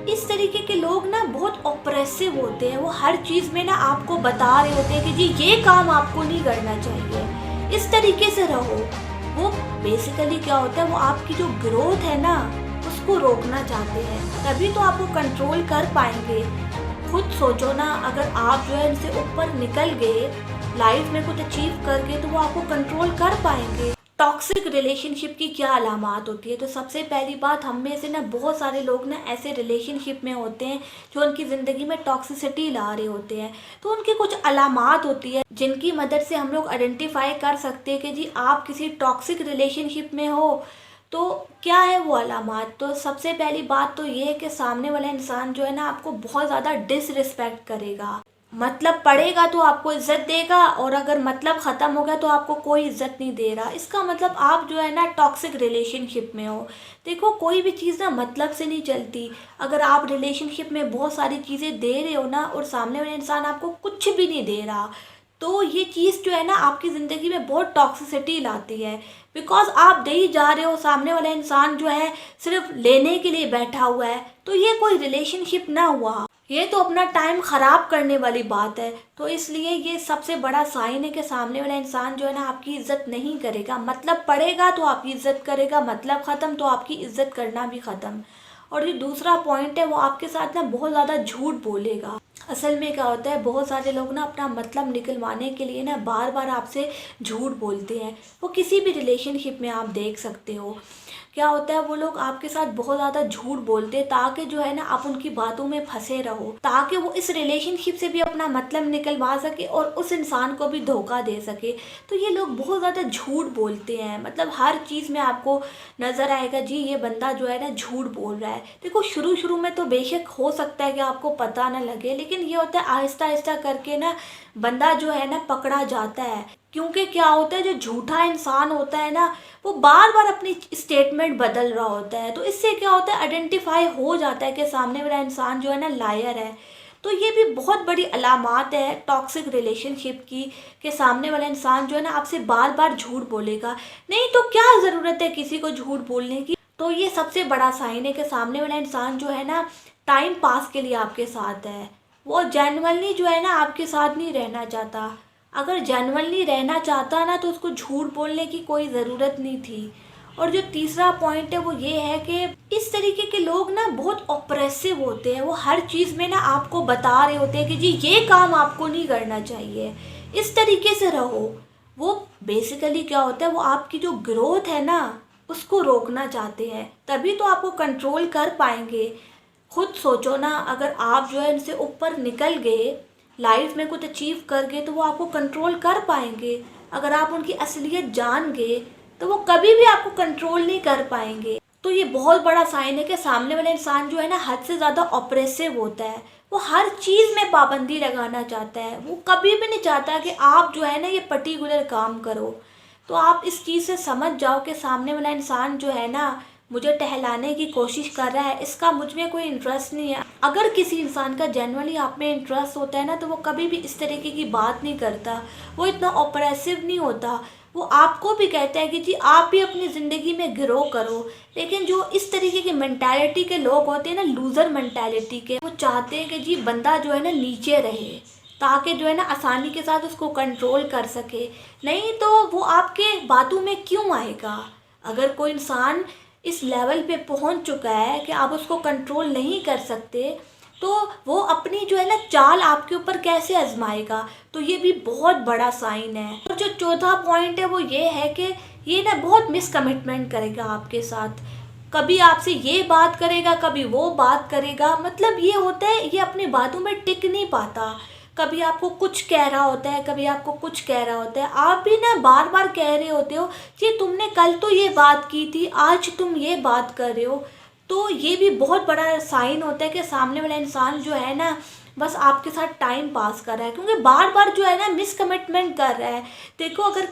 इस तरीके के लोग ना बहुत ऑप्रेसिव होते हैं। वो हर चीज़ में ना आपको बता रहे होते हैं कि जी ये काम आपको नहीं करना चाहिए, इस तरीके से रहो। वो बेसिकली क्या होता है, वो आपकी जो ग्रोथ है ना उसको रोकना चाहते हैं। तभी तो आप वो कंट्रोल कर पाएंगे। खुद सोचो ना, अगर आप जो है इनसे ऊपर निकल गए, लाइफ में कुछ अचीव कर गए, तो वो आपको कंट्रोल कर पाएंगे। टॉक्सिक रिलेशनशिप की क्या अलामात होती है? तो सबसे पहली बात, हम में से ना बहुत सारे लोग ना ऐसे रिलेशनशिप में होते हैं जो उनकी ज़िंदगी में टॉक्सिसिटी ला रहे होते हैं। तो उनकी कुछ अलामात होती है जिनकी मदद से हम लोग आइडेंटिफाई कर सकते हैं कि जी आप किसी टॉक्सिक रिलेशनशिप में हो। तो क्या है वो अलामात? तो सबसे पहली बात तो ये है कि सामने वाला इंसान जो है ना आपको बहुत ज़्यादा डिसरिस्पेक्ट करेगा। मतलब पढ़ेगा तो आपको इज्जत देगा, और अगर मतलब ख़त्म हो गया तो आपको कोई इज्जत नहीं दे रहा। इसका मतलब आप जो है ना टॉक्सिक रिलेशनशिप में हो। देखो, कोई भी चीज़ ना मतलब से नहीं चलती। अगर आप रिलेशनशिप में बहुत सारी चीज़ें दे रहे हो ना, और सामने वाला इंसान आपको कुछ भी नहीं दे रहा, तो ये चीज़ जो है ना आपकी ज़िंदगी में बहुत टॉक्सिसिटी लाती है। बिकॉज आप दे ही जा रहे हो, सामने वाला इंसान जो है सिर्फ लेने के लिए बैठा हुआ है, तो ये कोई रिलेशनशिप ना हुआ, ये तो अपना टाइम ख़राब करने वाली बात है। तो इसलिए ये सबसे बड़ा साइन है कि सामने वाला इंसान जो है ना आपकी इज्जत नहीं करेगा। मतलब पड़ेगा तो आपकी इज्जत करेगा, मतलब ख़त्म तो आपकी इज्जत करना भी ख़त्म। और ये दूसरा पॉइंट है, वो आपके साथ ना बहुत ज़्यादा झूठ बोलेगा। असल में क्या होता है, बहुत सारे लोग ना अपना मतलब निकलवाने के लिए ना बार बार आपसे झूठ बोलते हैं। वो किसी भी रिलेशनशिप में आप देख सकते हो। क्या होता है, वो लोग आपके साथ बहुत ज़्यादा झूठ बोलते हैं ताकि जो है ना आप उनकी बातों में फंसे रहो, ताकि वो इस रिलेशनशिप से भी अपना मतलब निकलवा सके और उस इंसान को भी धोखा दे सके। तो ये लोग बहुत ज़्यादा झूठ बोलते हैं। मतलब हर चीज़ में आपको नज़र आएगा जी ये बंदा जो है ना झूठ बोल रहा है। देखो, शुरू शुरू में तो बेशक हो सकता है कि आपको पता ना लगे, लेकिन ये होता है आहिस्ता आहिस्ता करके ना बंदा जो है ना पकड़ा जाता है। क्योंकि क्या होता है, जो झूठा इंसान होता है ना वो बार बार अपनी स्टेटमेंट बदल रहा होता है। तो इससे क्या होता है, आइडेंटिफाई हो जाता है कि सामने वाला इंसान जो है ना लायर है। तो ये भी बहुत बड़ी अलामात है टॉक्सिक रिलेशनशिप की, कि सामने वाला इंसान जो है ना आपसे बार बार झूठ बोलेगा। नहीं तो क्या ज़रूरत है किसी को झूठ बोलने की? तो ये सबसे बड़ा साइन है कि सामने वाला इंसान जो है ना टाइम पास के लिए आपके साथ है। वो जेन्युइनली जो है ना आपके साथ नहीं रहना चाहता। अगर जेन्युइनली रहना चाहता ना तो उसको झूठ बोलने की कोई ज़रूरत नहीं थी। और जो तीसरा पॉइंट है वो ये है कि इस तरीके के लोग ना बहुत ऑप्रेसिव होते हैं। वो हर चीज़ में ना आपको बता रहे होते हैं कि जी ये काम आपको नहीं करना चाहिए, इस तरीके से रहो। वो बेसिकली क्या होता है, वो आपकी जो ग्रोथ है ना उसको रोकना चाहते हैं। तभी तो आपको कंट्रोल कर पाएंगे। खुद सोचो ना, अगर आप जो है इनसे ऊपर निकल गए, लाइफ में कुछ अचीव कर गए, तो वो आपको कंट्रोल कर पाएंगे। अगर आप उनकी असलियत जान गए तो वो कभी भी आपको कंट्रोल नहीं कर पाएंगे। तो ये बहुत बड़ा साइन है कि सामने वाला इंसान जो है ना हद से ज़्यादा ऑप्रेसिव होता है। वो हर चीज़ में पाबंदी लगाना चाहता है। वो कभी भी नहीं चाहता कि आप जो है ना ये पर्टिकुलर काम करो। तो आप इस चीज़ से समझ जाओ कि सामने वाला इंसान जो है ना मुझे टहलाने की कोशिश कर रहा है, इसका मुझ में कोई इंटरेस्ट नहीं है। अगर किसी इंसान का जनरली आप में इंटरेस्ट होता है ना तो वो कभी भी इस तरीके की बात नहीं करता, वो इतना ऑपरेसिव नहीं होता। वो आपको भी कहता है कि जी आप भी अपनी ज़िंदगी में ग्रो करो। लेकिन जो इस तरीके की मेंटालिटी के लोग होते हैं ना, लूज़र मेंटालिटी के, वो चाहते हैं कि जी बंदा जो है ना नीचे रहे, ताकि जो है ना आसानी के साथ उसको कंट्रोल कर सके। नहीं तो वो आपके बातों में क्यों आएगा? अगर कोई इंसान इस लेवल पे पहुंच चुका है कि आप उसको कंट्रोल नहीं कर सकते, तो वो अपनी जो है ना चाल आपके ऊपर कैसे आजमाएगा? तो ये भी बहुत बड़ा साइन है। और जो चौथा पॉइंट है वो ये है कि ये ना बहुत मिसकमिटमेंट करेगा आपके साथ। कभी आपसे ये बात करेगा, कभी वो बात करेगा। मतलब ये होता है, ये अपनी बातों में टिक नहीं पाता। कभी आपको कुछ कह रहा होता है, कभी आपको कुछ कह रहा होता है। आप भी ना बार बार कह रहे होते हो कि तुमने कल तो ये बात की थी, आज तुम ये बात कर रहे हो। तो ये भी बहुत बड़ा साइन होता है कि सामने वाला इंसान जो है ना बस आपके साथ टाइम पास कर रहा है, क्योंकि बार बार जो है ना मिसकमिटमेंट कर रहा है। देखो, अगर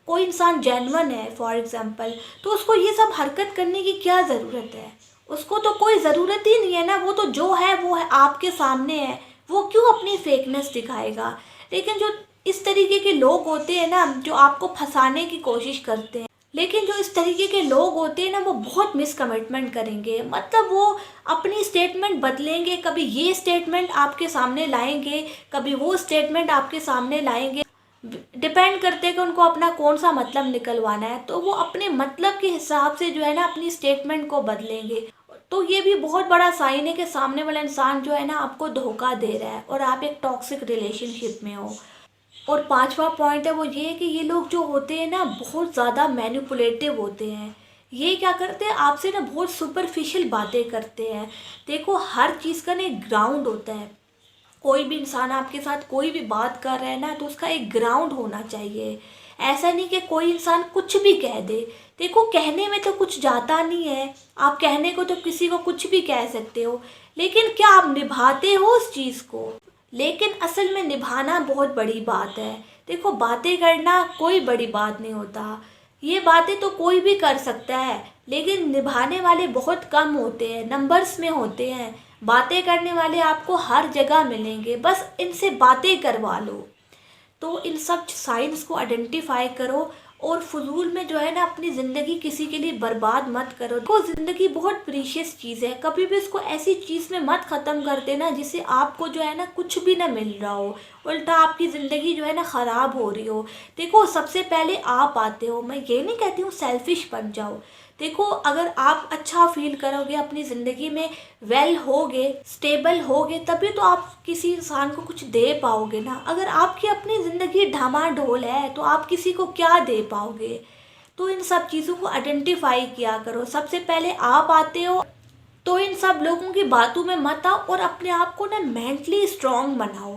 कोई इंसान जेन्युइन है फॉर एग्जांपल, तो उसको ये सब हरकत करने की क्या ज़रूरत है? उसको तो कोई ज़रूरत ही नहीं है ना। वो तो जो है वो है, आपके सामने है। वो क्यों अपनी फेकनेस दिखाएगा? लेकिन जो इस तरीके के लोग होते हैं ना जो आपको फंसाने की कोशिश करते हैं, लेकिन जो इस तरीके के लोग होते हैं ना, वो बहुत मिस कमिटमेंट करेंगे। मतलब वो अपनी स्टेटमेंट बदलेंगे, कभी ये स्टेटमेंट आपके सामने लाएंगे, कभी वो स्टेटमेंट आपके सामने लाएंगे। डिपेंड करते हैं कि उनको अपना कौन सा मतलब निकलवाना है, तो वो अपने मतलब के हिसाब से जो है ना अपनी स्टेटमेंट को बदलेंगे। तो ये भी बहुत बड़ा साइन है कि सामने वाला इंसान जो है ना आपको धोखा दे रहा है और आप एक टॉक्सिक रिलेशनशिप में हो। और पांचवा पॉइंट है वो ये कि ये लोग जो होते हैं ना बहुत ज़्यादा मैनिपुलेटिव होते हैं। ये क्या करते हैं, आपसे ना बहुत सुपरफिशियल बातें करते हैं। देखो, हर चीज़ का ना एक ग्राउंड होता है। कोई भी इंसान आपके साथ कोई भी बात कर रहा है ना, तो उसका एक ग्राउंड होना चाहिए। ऐसा नहीं कि कोई इंसान कुछ भी कह दे। देखो, कहने में तो कुछ जाता नहीं है, आप कहने को तो किसी को कुछ भी कह सकते हो, लेकिन क्या आप निभाते हो उस चीज़ को? लेकिन असल में निभाना बहुत बड़ी बात है। देखो, बातें करना कोई बड़ी बात नहीं होता, ये बातें तो कोई भी कर सकता है, लेकिन निभाने वाले बहुत कम होते हैं, नंबर्स में होते हैं। बातें करने वाले आपको हर जगह मिलेंगे, बस इनसे बातें करवा लो। तो इन सब साइंस को आइडेंटिफाई करो और फजूल में जो है ना अपनी ज़िंदगी किसी के लिए बर्बाद मत करो। देखो, ज़िंदगी बहुत प्रीशियस चीज़ है, कभी भी इसको ऐसी चीज़ में मत ख़त्म कर देना जिससे आपको जो है ना कुछ भी ना मिल रहा हो, उल्टा आपकी ज़िंदगी जो है ना ख़राब हो रही हो। देखो, सबसे पहले आप आते हो, मैं ये नहीं कहती हूँ सेल्फिश बन जाओ। देखो, अगर आप अच्छा फील करोगे अपनी ज़िंदगी में, वेल होगे, स्टेबल होगे, तभी तो आप किसी इंसान को कुछ दे पाओगे ना। अगर आपकी अपनी ज़िंदगी ढामाढोल है तो आप किसी को क्या दे पाओगे? तो इन सब चीज़ों को आइडेंटिफाई किया करो। सबसे पहले आप आते हो, तो इन सब लोगों की बातों में मत आओ और अपने आप को ना मेंटली स्ट्रांग बनाओ।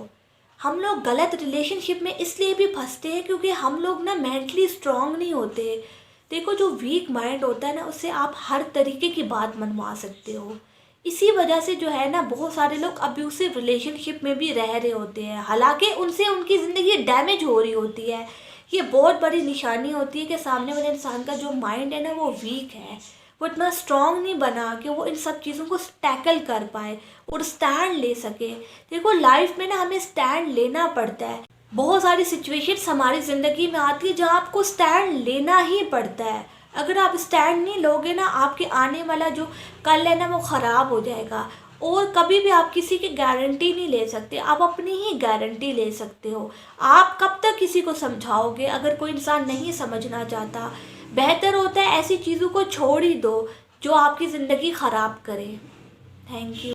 हम लोग गलत रिलेशनशिप में इसलिए भी फंसते हैं क्योंकि हम लोग ना मेंटली स्ट्रांग नहीं होते। देखो, जो वीक माइंड होता है ना, उससे आप हर तरीके की बात मनवा सकते हो। इसी वजह से जो है ना बहुत सारे लोग अब्यूसिव रिलेशनशिप में भी रह रहे होते हैं, हालांकि उनसे उनकी ज़िंदगी डैमेज हो रही होती है। ये बहुत बड़ी निशानी होती है कि सामने वाले इंसान का जो माइंड है ना वो वीक है, वो इतना स्ट्रांग नहीं बना कि वो इन सब चीज़ों को टैकल कर पाए और स्टैंड ले सके। देखो, लाइफ में ना हमें स्टैंड लेना पड़ता है। बहुत सारी सिचुएशंस हमारी ज़िंदगी में आती है जहाँ आपको स्टैंड लेना ही पड़ता है। अगर आप स्टैंड नहीं लोगे ना, आपके आने वाला जो कल है ना वो ख़राब हो जाएगा। और कभी भी आप किसी की गारंटी नहीं ले सकते, आप अपनी ही गारंटी ले सकते हो। आप कब तक किसी को समझाओगे अगर कोई इंसान नहीं समझना चाहता? बेहतर होता है ऐसी चीज़ों को छोड़ ही दो जो आपकी ज़िंदगी ख़राब करे। Thank you.